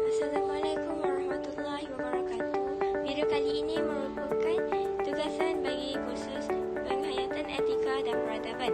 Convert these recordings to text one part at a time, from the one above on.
Assalamualaikum warahmatullahi wabarakatuh. Video kali ini merupakan tugasan bagi kursus penghayatan etika dan peradaban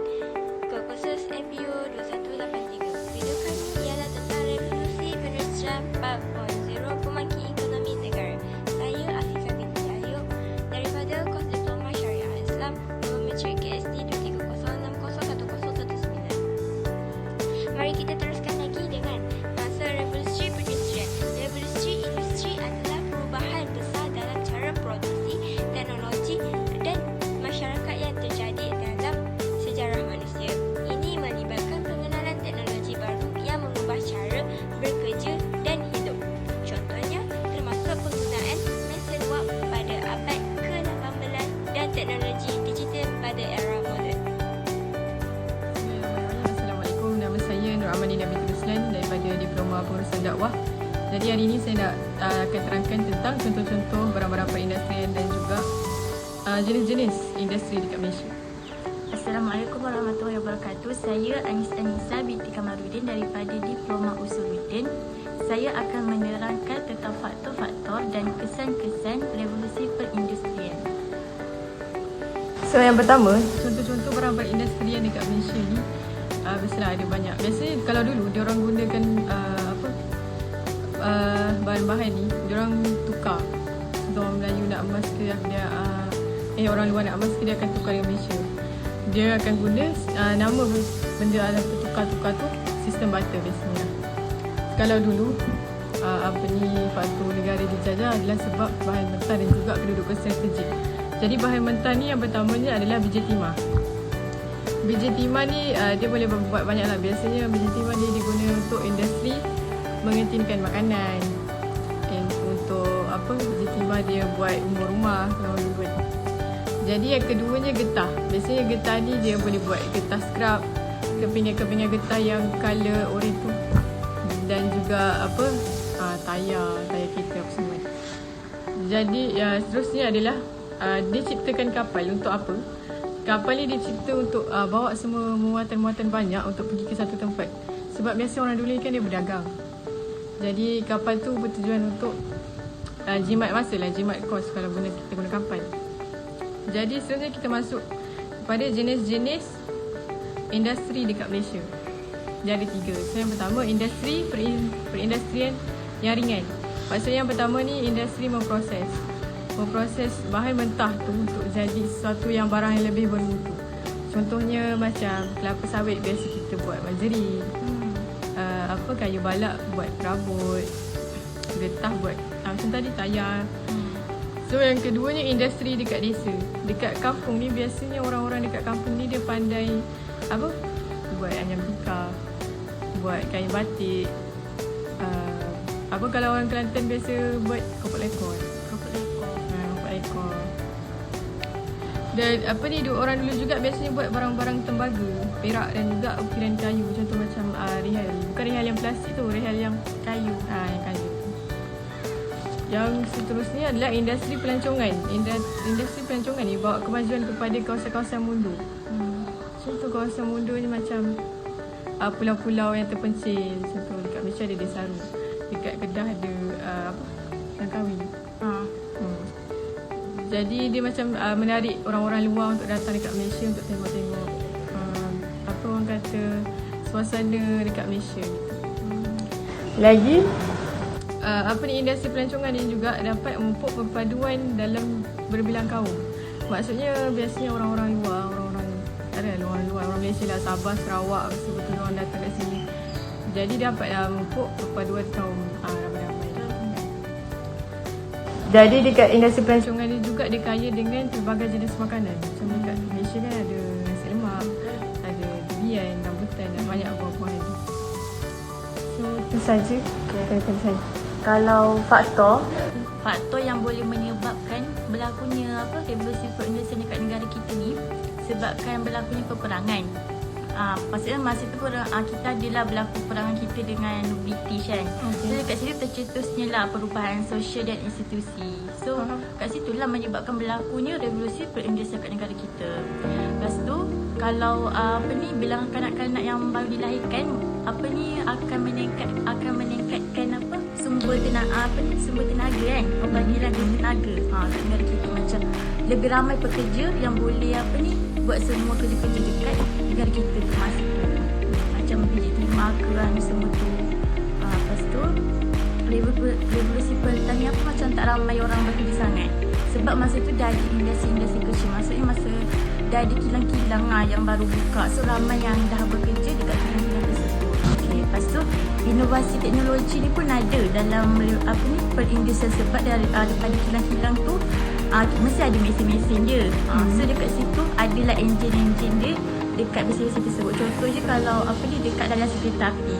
ke kursus MPU 2183. Video kali ialah tentang revolusi perindustrian 4.0 pemangkin ekonomi negara. Saya Afifah binti Ayub daripada kos Diploma Syariah Islam Biometrik KST 230601019. Mari kita teruskan lagi dengan masa revolusi perindustrian. Revolusi industri adalah perubahan besar dalam cara produksi, teknologi dan masyarakat yang terjadi dalam sejarah manusia. Ini melibatkan pengenalan teknologi baru yang mengubah cara bekerja dan hidup. Contohnya termasuk penggunaan mesin wap pada abad ke-18 dan teknologi digital pada era moden. Assalamualaikum, nama saya Nur Amalina binti Ruslan daripada Diploma Pengurusan Dakwah. Jadi hari ini saya nak akan terangkan tentang contoh-contoh barang-barang perindustrian dan juga jenis-jenis industri dekat Malaysia. Assalamualaikum warahmatullahi wabarakatuh. Saya Anis Anissa binti Kamarudin daripada Diploma Usuluddin. Saya akan menerangkan tentang faktor-faktor dan kesan-kesan revolusi perindustrian. So yang pertama, contoh-contoh barang perindustrian dekat Malaysia ni biasalah ada banyak. Biasanya kalau dulu diorang gunakan bahan-bahan ni, diorang tukar. Contoh orang Melayu nak emas ke dia orang luar nak emas ke, dia akan tukar dengan Malaysia. Dia akan guna nama benda alat tukar-tukar tu sistem barter biasanya. Kalau dulu faktor negara dijajah adalah sebab bahan mentah dan juga kedudukan strategik. Jadi bahan mentah ni yang pertamanya adalah biji timah. Biji timah ni dia boleh buat banyak lah. Biasanya biji timah ni diguna untuk industri mengentinkan makanan. Untuk biji timah dia buat rumah-rumah kalau dulu kan. Jadi yang keduanya getah. Biasanya getah ni dia boleh buat getah scrap, kepingan-kepingan getah yang color oranye tu, dan juga tayar kereta apa semua. Jadi seterusnya adalah dia ciptakan kapal. Untuk apa? Kapal ni dicipta untuk bawa semua muatan-muatan banyak untuk pergi ke satu tempat. Sebab biasa orang dulu kan dia berdagang. Jadi kapal tu bertujuan untuk jimat masa lah, jimat kos kalau kita guna kapal. Jadi seterusnya kita masuk kepada jenis-jenis industri dekat Malaysia. Dia ada 3. So yang pertama, industri perindustrian yang ringan. Maksudnya yang pertama ni industri memproses bahan mentah tu untuk jadi sesuatu yang barang yang lebih bermutu. Contohnya macam kelapa sawit biasa kita buat margarin, kayu balak buat perabot, getah buat macam tadi tayar. So yang keduanya industri dekat desa. Dekat kampung ni biasanya orang-orang dekat kampung ni dia pandai buat anyam tikar, buat kain batik. Kalau orang Kelantan biasa buat kopok lekor. Dan orang dulu juga biasanya buat barang-barang tembaga, perak dan juga ukiran kayu. Contoh macam rihal. Bukan rihal yang plastik tu, rihal yang kayu. Yang kayu. Yang seterusnya adalah industri pelancongan. Industri pelancongan ni bawa kemajuan kepada kawasan-kawasan mundur. Contoh kawasan mundur ni macam pulau-pulau yang terpencil. Contoh dekat Malaysia ada Desaru. Dekat Kedah ada Langkawi. Jadi dia macam menarik orang-orang luar untuk datang dekat Malaysia untuk tengok-tengok orang kata suasana dekat Malaysia gitu. Lagi industri pelancongan ni juga dapat memupuk perpaduan dalam berbilang kaum. Maksudnya biasanya orang-orang luar, orang Malaysia lah, Sabah, Sarawak, betul-betul orang datang kat sini. Jadi dapat memupuk perpaduan kaum ramai-ramai. Jadi dekat industri pelancongan ni juga dia kaya dengan pelbagai jenis makanan. Macam dekat Malaysia kan ada nasi lemak, ada durian, rambutan dan banyak buah-buahan. So itu saja. Kalau faktor yang boleh menyebabkan berlakunya revolusi perindustrian dekat negara kita ni, sebabkan berlakunya peperangan. Maksudnya masa tu kita adalah berlaku perangan kita dengan British kan. So kat situ tercetusnya lah perubahan sosial dan institusi. So kat situ lah menyebabkan berlakunya revolusi perindustrian kat negara kita. Lepas tu kalau bilangan kanak-kanak yang baru dilahirkan akan meningkatkan sumber tenaga kan, pembangkitan tenaga kat negara kita. Macam lebih ramai pekerja yang boleh buat semua kerja-kerja dekat negara kita tu masa tu. Macam biji temaga kan semua tu. Lepas tu revolusi pertanian macam tak ramai orang bekerja sangat. Sebab masa tu dah ada industri-industri kecil. Maksudnya masa dah ada kilang-kilang yang baru buka. So ramai yang dah bekerja dekat kilang-kilang tersebut. Lepas tu inovasi teknologi ni pun ada dalam perindustrian sebab daripada kilang-kilang tu mesti ada mesin-mesin dia. So dekat situ adalah enjin-enjin dia dekat mesin-mesin tersebut. Contoh je kalau dekat dalam kereta api.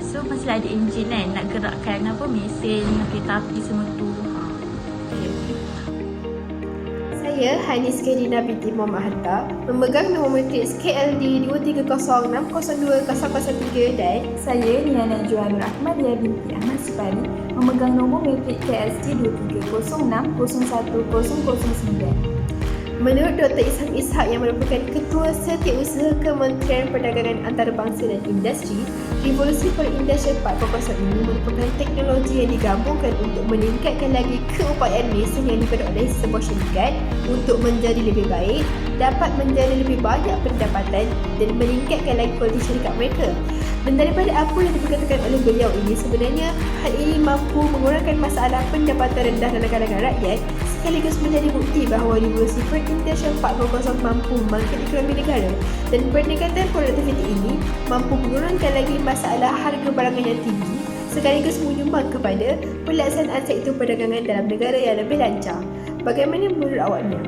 So mesti ada enjin kan nak gerakkan mesin kereta api semua tu. Saya Hanis Kerina binti Muhammad Hatta memegang nombor matriks KLD 230602003 dan Saya Niana Johanna Ahmadiyah binti Ahmad Supari memegang nombor matrik KSG 2306010009. menurut Dr. Ishak Ishak yang merupakan Ketua Setiausaha Kementerian Perdagangan Antarabangsa dan Industri, revolusi perindustrian 4.0 ini merupakan teknologi yang digabungkan untuk meningkatkan lagi keupayaan mesin yang diperoleh sebuah syarikat untuk menjadi lebih baik, dapat menjadi lebih banyak pendapatan dan meningkatkan lagi kualiti syarikat mereka. Dan daripada apa yang diperkatakan oleh beliau ini, sebenarnya hal ini mampu mengurangkan masalah pendapatan rendah dalam kalangan rakyat sekaligus menjadi bukti bahawa revolusi perindustrian 4.0 mampu membangkit ekonomi negara dan peningkatan produktiviti ini mampu mengurangkan lagi masalah harga barangan yang tinggi sekaligus menyumbang kepada pelaksanaan sektor perdagangan dalam negara yang lebih lancar. Bagaimana menurut awaknya?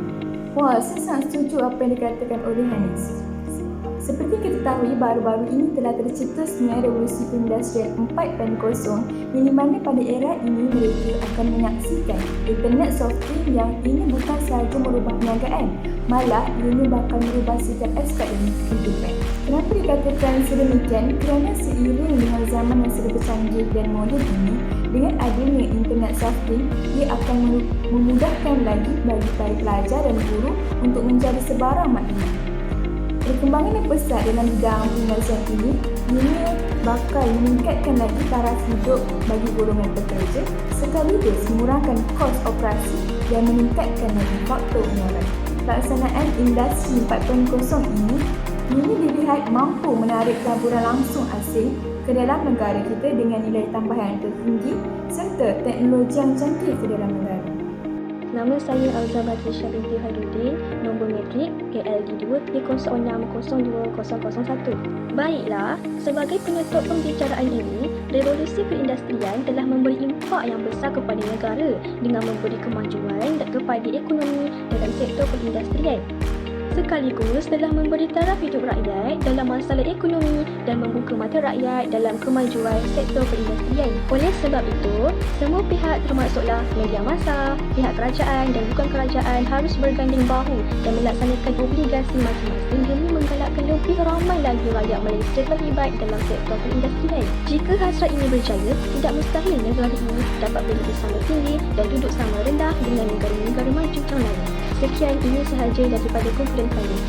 Wah, saya sangat setuju apa yang dikatakan oleh Hanis. Seperti kita ketahui, baru-baru ini telah tercetusnya revolusi perindustrian 4.0 yang mana pada era ini mereka akan menyaksikan internet software yang ini bukan sahaja merubah perniagaan, malah ianya bakal merubah setiap aspek dalam kehidupan. Kenapa dikatakan sedemikian? Kerana seiring dengan zaman yang serba canggih dan moden ini, dengan adanya internet software, ia akan memudahkan lagi bagi para pelajar dan guru untuk mencari sebarang maklumat. Perkembangan yang pesat dalam bidang perindustrian ini bakal meningkatkan lagi taraf hidup bagi golongan pekerja sekaligus mengurangkan kos operasi dan meningkatkan lagi faktor pengeluaran. Pelaksanaan industri 4.0 ini dilihat mampu menarik taburan langsung asing ke dalam negara kita dengan nilai tambahan tertinggi serta teknologi yang canggih ke dalam negara. Nama saya Alza Batrisha binti Hairudin, nombor matrik KLD 230602001. Baiklah, sebagai penutup pembicaraan ini, revolusi perindustrian telah memberi impak yang besar kepada negara dengan memberi kemajuan kepada ekonomi dalam sektor perindustrian. Sekaligus telah memberi taraf hidup rakyat dalam masalah ekonomi dan membuka mata rakyat dalam kemajuan sektor perindustrian. Oleh sebab itu, semua pihak termasuklah media massa, pihak kerajaan dan bukan kerajaan harus berganding bahu dan melaksanakan obligasi masing-masing demi menggalakkan lebih ramai lagi rakyat Malaysia terlibat dalam sektor perindustrian. Jika hasrat ini berjaya, tidak mustahil negara ini dapat berdiri sama tinggi dan duduk sama rendah dengan negara-negara maju yang lain. Sekian, ini sahaja daripada kumpulan kami.